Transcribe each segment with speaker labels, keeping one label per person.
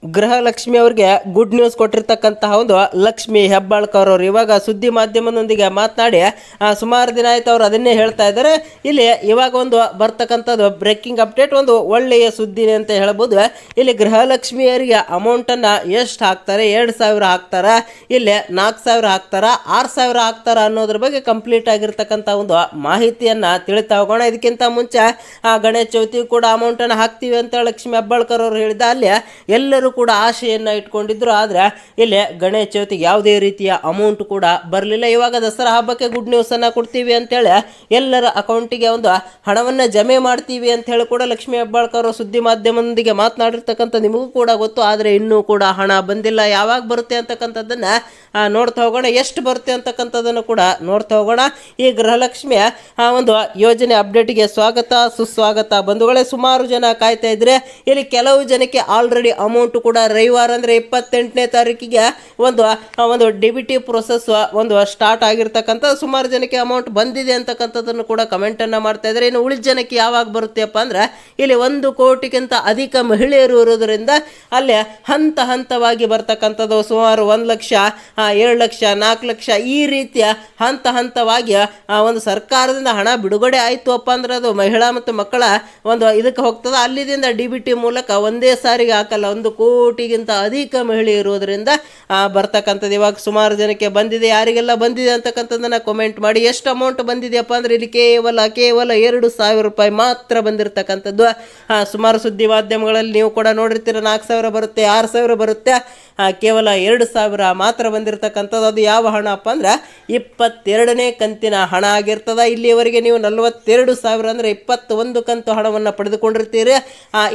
Speaker 1: ಗೃಹಲಕ್ಷ್ಮಿ ಅವ್ರಿಗೆ good news ಕೊಟ್ಟಿರ್ತಕ್ಕಂತಹ ಒಂದು ಲಕ್ಷ್ಮಿ ಹೆಬ್ಬಾಳ್ಕರ್ ಅವರು ಇವಾಗ ಸುದ್ದಿ ಮಾಧ್ಯಮದೊಂದಿಗೆ ಮಾತನಾಡಿ ಸುಮಾರು ದಿನ ಆಯ್ತು ಅವ್ರು ಅದನ್ನೇ ಹೇಳ್ತಾ ಇದ್ದಾರೆ. ಇಲ್ಲಿ ಇವಾಗ ಒಂದು ಬರ್ತಕ್ಕಂಥದ್ದು ಬ್ರೇಕಿಂಗ್ ಅಪ್ಡೇಟ್, ಒಂದು ಒಳ್ಳೆಯ ಸುದ್ದಿನೇ ಅಂತ ಹೇಳ್ಬೋದು. ಇಲ್ಲಿ ಗೃಹಲಕ್ಷ್ಮಿಯರಿಗೆ ಅಮೌಂಟನ್ನು ಎಷ್ಟು ಹಾಕ್ತಾರೆ, 2,000 ಹಾಕ್ತಾರ, ಇಲ್ಲಿ 4,000 ಹಾಕ್ತಾರ, 6,000 ಹಾಕ್ತಾರ ಅನ್ನೋದ್ರ ಬಗ್ಗೆ ಕಂಪ್ಲೀಟ್ ಆಗಿರ್ತಕ್ಕಂಥ ಒಂದು ಮಾಹಿತಿಯನ್ನು ತಿಳಿತಾ ಹೋಗೋಣ. ಇದಕ್ಕಿಂತ ಮುಂಚೆ ಗಣೇಶ ಚೌತಿ ಕೂಡ ಅಮೌಂಟನ್ನು ಹಾಕ್ತೀವಿ ಅಂತ ಲಕ್ಷ್ಮಿ ಹೆಬ್ಬಾಳ್ಕರ್ ಅವರು ಹೇಳಿದ, ಅಲ್ಲಿ ಎಲ್ಲರೂ ಕೂಡ ಆಶೆಯನ್ನು ಇಟ್ಕೊಂಡಿದ್ರು. ಆದರೆ ಇಲ್ಲಿ ಗಣೇಶ ಚೌತಿಗೆ ಯಾವುದೇ ರೀತಿಯ ಅಮೌಂಟ್ ಕೂಡ ಬರಲಿಲ್ಲ. ಇವಾಗ ದಸರಾ ಹಬ್ಬಕ್ಕೆ ಗುಡ್ ನ್ಯೂಸ್ ಅನ್ನ ಕೊಡ್ತೀವಿ ಅಂತೇಳಿ ಎಲ್ಲರ ಅಕೌಂಟಿಗೆ ಒಂದು ಹಣವನ್ನು ಜಮೆ ಮಾಡ್ತೀವಿ ಅಂತ ಹೇಳಿ ಕೂಡ ಲಕ್ಷ್ಮಿ ಹೆಬ್ಬಾಳ್ಕರ್ ಸುದ್ದಿ ಮಾಧ್ಯಮದೊಂದಿಗೆ ಮಾತನಾಡಿರ್ತಕ್ಕಂಥ ನಿಮಗೂ ಕೂಡ ಗೊತ್ತು. ಆದರೆ ಇನ್ನೂ ಕೂಡ ಹಣ ಬಂದಿಲ್ಲ. ಯಾವಾಗ ಬರುತ್ತೆ ಅಂತಕ್ಕಂಥದ್ದನ್ನ ನೋಡ್ತಾ ಹೋಗೋಣ. ಎಷ್ಟು ಬರುತ್ತೆ ಅಂತಕ್ಕಂಥದ್ದನ್ನು ಕೂಡ ನೋಡ್ತಾ ಹೋಗೋಣ. ಈ ಗೃಹಲಕ್ಷ್ಮಿಯ ಒಂದು ಯೋಜನೆ ಅಪ್ಡೇಟ್ಗೆ ಸ್ವಾಗತ ಸುಸ್ವಾಗತ ಬಂಧುಗಳೇ. ಸುಮಾರು ಜನ ಕಾಯ್ತಾ ಇದ್ರೆ ಇಲ್ಲಿ ಕೆಲವು ಜನಕ್ಕೆ ಆಲ್ರೆಡಿ ಅಮೌಂಟ್ ಕೂಡ ರವಿವಾರ ಅಂದರೆ 28ನೇ ತಾರೀಕಿಗೆ ಒಂದು ಡಿ.ಬಿ.ಟಿ ಪ್ರೊಸೆಸ್ ಒಂದು ಸ್ಟಾರ್ಟ್ ಆಗಿರ್ತಕ್ಕಂಥ ಸುಮಾರು ಜನಕ್ಕೆ ಅಮೌಂಟ್ ಬಂದಿದೆ ಅಂತಕ್ಕಂಥದ್ದನ್ನು ಕೂಡ ಕಮೆಂಟನ್ನು ಮಾಡ್ತಾ ಇದ್ದಾರೆ. ಇನ್ನು ಉಳಿದ ಜನಕ್ಕೆ ಯಾವಾಗ ಬರುತ್ತೆಪ್ಪ ಅಂದ್ರೆ ಇಲ್ಲಿ 1 ಕೋಟಿಗಿಂತ ಅಧಿಕ ಮಹಿಳೆಯರು ಇರೋದರಿಂದ ಅಲ್ಲಿ ಹಂತ ಹಂತವಾಗಿ ಬರ್ತಕ್ಕಂಥದ್ದು ಸುಮಾರು 1 ಲಕ್ಷ, 7 ಲಕ್ಷ, 4 ಲಕ್ಷ ಈ ರೀತಿಯ ಹಂತ ಹಂತವಾಗಿ ಒಂದು ಸರ್ಕಾರದಿಂದ ಹಣ ಬಿಡುಗಡೆ ಆಯಿತು ಅಪ್ಪ ಅಂದ್ರೆ ಅದು ಮಹಿಳಾ ಮತ್ತು ಮಕ್ಕಳ ಒಂದು ಇದಕ್ಕೆ ಹೋಗ್ತದೆ. ಅಲ್ಲಿದಿಂದ ಡಿ.ಬಿ.ಟಿ ಮೂಲಕ ಒಂದೇ ಸಾರಿಗೆ ಹಾಕಲ್ಲ, 1 ಕೋಟಿಗಿಂತ ಅಧಿಕ ಮಹಿಳೆ ಇರೋದ್ರಿಂದ ಬರ್ತಕ್ಕಂಥದ್ದು. ಇವಾಗ ಸುಮಾರು ಜನಕ್ಕೆ ಬಂದಿದೆ. ಯಾರಿಗೆಲ್ಲ ಬಂದಿದೆ ಅಂತಕ್ಕಂಥದ್ದನ್ನ ಕಮೆಂಟ್ ಮಾಡಿ. ಎಷ್ಟು ಅಮೌಂಟ್ ಬಂದಿದೆಯಪ್ಪ ಅಂದ್ರೆ ಇಲ್ಲಿ ಕೇವಲ 2,000 ರೂಪಾಯಿ ಮಾತ್ರ ಬಂದಿರತಕ್ಕಂಥದ್ದು. ಸುಮಾರು ಸುದ್ದಿ ಮಾಧ್ಯಮಗಳಲ್ಲಿ ನೀವು ಕೂಡ ನೋಡಿರ್ತೀರ, 4,000 ಬರುತ್ತೆ, 6,000 ಬರುತ್ತೆ, ಕೇವಲ 2,000 ಮಾತ್ರ ಬಂದಿರತಕ್ಕಂಥದ್ದು. ಅದು ಯಾವ ಹಣಪ್ಪ ಅಂದ್ರೆ 22ನೇ ಕಂತಿನ ಹಣ ಆಗಿರ್ತದ. ಇಲ್ಲಿಯವರೆಗೆ ನೀವು 42,000 ಅಂದ್ರೆ 21 ಕಂತು ಹಣವನ್ನು ಪಡೆದುಕೊಂಡಿರ್ತೀರಿ.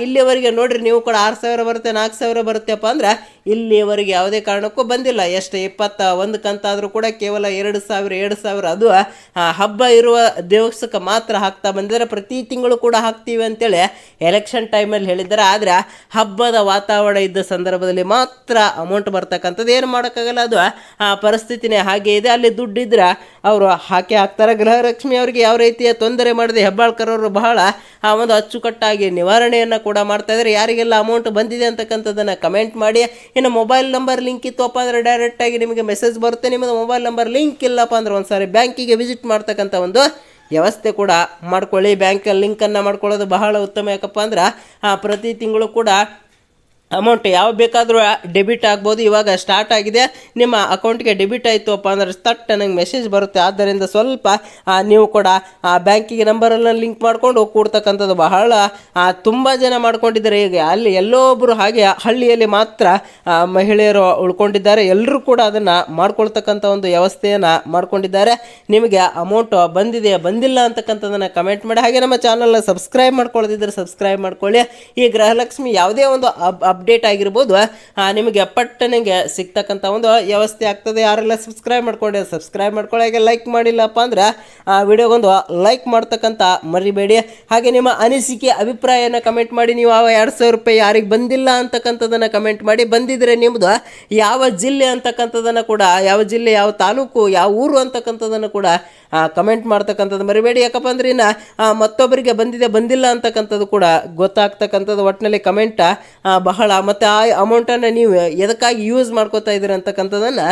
Speaker 1: ಇಲ್ಲಿಯವರೆಗೆ ನೋಡ್ರಿ, ನೀವು ಕೂಡ 6,000 ಬರುತ್ತೆ, 4,000 ಬರುತ್ತೆಪ್ಪ ಅಂದ್ರೆ ಇಲ್ಲಿಯವರೆಗೆ ಯಾವುದೇ ಕಾರಣಕ್ಕೂ ಬಂದಿಲ್ಲ. ಎಷ್ಟು 21 ಕಂತಾದರೂ ಕೂಡ ಕೇವಲ 2,000 ಅದು ಹಬ್ಬ ಇರುವ ದಿವಸಕ್ಕೆ ಮಾತ್ರ ಹಾಕ್ತಾ ಬಂದಿದ್ದಾರೆ. ಪ್ರತಿ ತಿಂಗಳು ಕೂಡ ಹಾಕ್ತೀವಿ ಅಂತೇಳಿ ಎಲೆಕ್ಷನ್ ಟೈಮಲ್ಲಿ ಹೇಳಿದ್ದಾರೆ. ಆದರೆ ಹಬ್ಬದ ವಾತಾವರಣ ಇದ್ದ ಸಂದರ್ಭದಲ್ಲಿ ಮಾತ್ರ ಅಮೌಂಟ್ ಬರ್ತಕ್ಕಂಥದ್ದು. ಏನು ಮಾಡೋಕ್ಕಾಗಲ್ಲ, ಅದು ಪರಿಸ್ಥಿತಿನೇ ಹಾಗೆ ಇದೆ. ಅಲ್ಲಿ ದುಡ್ಡಿದ್ರೆ ಅವರು ಹಾಕ್ತಾರೆ. ಗೃಹಲಕ್ಷ್ಮಿ ಅವರಿಗೆ ಯಾವ ರೀತಿಯ ತೊಂದರೆ ಮಾಡಿದೆ ಹೆಬ್ಬಾಳ್ಕರ್ ಅವರು ಬಹಳ ಒಂದು ಅಚ್ಚುಕಟ್ಟಾಗಿ ನಿವಾರಣೆಯನ್ನು ಕೂಡ ಮಾಡ್ತಾ ಇದ್ದಾರೆ. ಯಾರಿಗೆಲ್ಲ ಅಮೌಂಟ್ ಬಂದಿದೆ ಅಂತಕ್ಕಂಥದ್ದನ್ನು ಕಮೆಂಟ್ ಮಾಡಿ. ಇನ್ನು ಮೊಬೈಲ್ ನಂಬರ್ ಲಿಂಕ್ ಇತ್ತಪ್ಪ ಅಂದರೆ ಡೈರೆಕ್ಟಾಗಿ ನಿಮಗೆ ಮೆಸೇಜ್ ಬರುತ್ತೆ. ನಿಮ್ಮದು ಮೊಬೈಲ್ ನಂಬರ್ ಲಿಂಕ್ ಇಲ್ಲಪ್ಪ ಅಂದ್ರೆ ಒಂದ್ಸಾರಿ ಬ್ಯಾಂಕಿಗೆ ವಿಸಿಟ್ ಮಾಡ್ತಕ್ಕಂಥ ಒಂದು ವ್ಯವಸ್ಥೆ ಕೂಡ ಮಾಡ್ಕೊಳ್ಳಿ. ಬ್ಯಾಂಕಲ್ಲಿ ಲಿಂಕನ್ನು ಮಾಡ್ಕೊಳ್ಳೋದು ಬಹಳ ಉತ್ತಮ. ಯಾಕಪ್ಪ ಅಂದ್ರೆ ಪ್ರತಿ ತಿಂಗಳು ಕೂಡ ಅಮೌಂಟ್ ಯಾವ ಬೇಕಾದರೂ ಡೆಬಿಟ್ ಆಗ್ಬೋದು. ಇವಾಗ ಸ್ಟಾರ್ಟ್ ಆಗಿದೆ, ನಿಮ್ಮ ಅಕೌಂಟ್ಗೆ ಡೆಬಿಟ್ ಆಯಿತು ಅಪ್ಪ ಅಂದ್ರೆ ತಟ್ ನನಗೆ ಮೆಸೇಜ್ ಬರುತ್ತೆ. ಆದ್ದರಿಂದ ಸ್ವಲ್ಪ ನೀವು ಕೂಡ ಬ್ಯಾಂಕಿಗೆ ನಂಬರನ್ನು ಲಿಂಕ್ ಮಾಡ್ಕೊಂಡು ಕೂಡ್ತಕ್ಕಂಥದ್ದು ಬಹಳ ತುಂಬ ಜನ ಮಾಡ್ಕೊಂಡಿದ್ದಾರೆ. ಈಗ ಅಲ್ಲಿ ಎಲ್ಲೋ ಒಬ್ಬರು ಹಾಗೆ ಹಳ್ಳಿಯಲ್ಲಿ ಮಾತ್ರ ಮಹಿಳೆಯರು ಉಳ್ಕೊಂಡಿದ್ದಾರೆ. ಎಲ್ಲರೂ ಕೂಡ ಅದನ್ನು ಮಾಡ್ಕೊಳ್ತಕ್ಕಂಥ ಒಂದು ವ್ಯವಸ್ಥೆಯನ್ನು ಮಾಡ್ಕೊಂಡಿದ್ದಾರೆ. ನಿಮಗೆ ಅಮೌಂಟ್ ಬಂದಿದೆ ಬಂದಿಲ್ಲ ಅಂತಕ್ಕಂಥದ್ದನ್ನು ಕಮೆಂಟ್ ಮಾಡಿ. ಹಾಗೆ ನಮ್ಮ ಚಾನಲ್ನ ಸಬ್ಸ್ಕ್ರೈಬ್ ಮಾಡ್ಕೊಳ್ಳೋದಿದ್ದರೆ ಸಬ್ಸ್ಕ್ರೈಬ್ ಮಾಡ್ಕೊಳ್ಳಿ. ಈ ಗೃಹಲಕ್ಷ್ಮಿ ಯಾವುದೇ ಒಂದು ಅಪ್ಡೇಟ್ ಆಗಿರ್ಬೋದು ನಿಮಗೆ ಪಟ್ಟನಿಗೆ ಸಿಗ್ತಕ್ಕಂಥ ಒಂದು ವ್ಯವಸ್ಥೆ ಆಗ್ತದೆ. ಯಾರೆಲ್ಲ ಸಬ್ಸ್ಕ್ರೈಬ್ ಮಾಡ್ಕೊಳ್ಳಿ. ಹಾಗೆ ಲೈಕ್ ಮಾಡಿಲ್ಲಪ್ಪ ಅಂದ್ರೆ ವಿಡಿಯೋಗೊಂದು ಲೈಕ್ ಮಾಡ್ತಕ್ಕಂಥ ಮರಿಬೇಡಿ. ಹಾಗೆ ನಿಮ್ಮ ಅನಿಸಿಕೆ ಅಭಿಪ್ರಾಯನ ಕಮೆಂಟ್ ಮಾಡಿ. ನೀವು 2,000 ರೂಪಾಯಿ ಯಾರಿಗೆ ಬಂದಿಲ್ಲ ಅಂತಕ್ಕಂಥದ್ದನ್ನು ಕಮೆಂಟ್ ಮಾಡಿ. ಬಂದಿದ್ರೆ ನಿಮ್ಮದು ಯಾವ ಜಿಲ್ಲೆ ಅಂತಕ್ಕಂಥದ್ದನ್ನು ಕೂಡ, ಯಾವ ಜಿಲ್ಲೆ, ಯಾವ ತಾಲೂಕು, ಯಾವ ಊರು ಅಂತಕ್ಕಂಥದ್ದನ್ನು ಕೂಡ ಕಮೆಂಟ್ ಮಾಡ್ತಕ್ಕಂಥದ್ದು ಮರಿಬೇಡಿ. ಯಾಕಪ್ಪ ಅಂದ್ರೆ ಇನ್ನು ಮತ್ತೊಬ್ಬರಿಗೆ ಬಂದಿದೆ ಬಂದಿಲ್ಲ ಅಂತಕ್ಕಂಥದ್ದು ಕೂಡ ಗೊತ್ತಾಗ್ತಕ್ಕಂಥದ್ದು. ಒಟ್ಟಿನಲ್ಲಿ ಕಮೆಂಟ್ ಬಹಳ, ಮತ್ತು ಆ ಅಮೌಂಟನ್ನು ನೀವು ಎದಕ್ಕಾಗಿ ಯೂಸ್ ಮಾಡ್ಕೋತಾ ಇದ್ದೀರಿ ಅಂತಕ್ಕಂಥದ್ದನ್ನು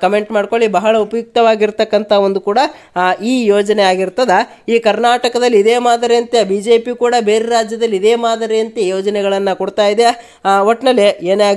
Speaker 1: ಕಮೆಂಟ್ ಮಾಡ್ಕೊಳ್ಳಿ. ಬಹಳ ಉಪಯುಕ್ತವಾಗಿರ್ತಕ್ಕಂಥ ಒಂದು ಕೂಡ ಈ ಯೋಜನೆ ಆಗಿರ್ತದ. ಈ ಕರ್ನಾಟಕದಲ್ಲಿ ಇದೇ ಮಾದರಿಯಂತೆ BJP ಕೂಡ ಬೇರೆ ರಾಜ್ಯದಲ್ಲಿ ಇದೇ ಮಾದರಿಯಂತೆ ಯೋಜನೆಗಳನ್ನು ಕೊಡ್ತಾ ಇದೆ. ಒಟ್ಟಿನಲ್ಲಿ ಏನೇ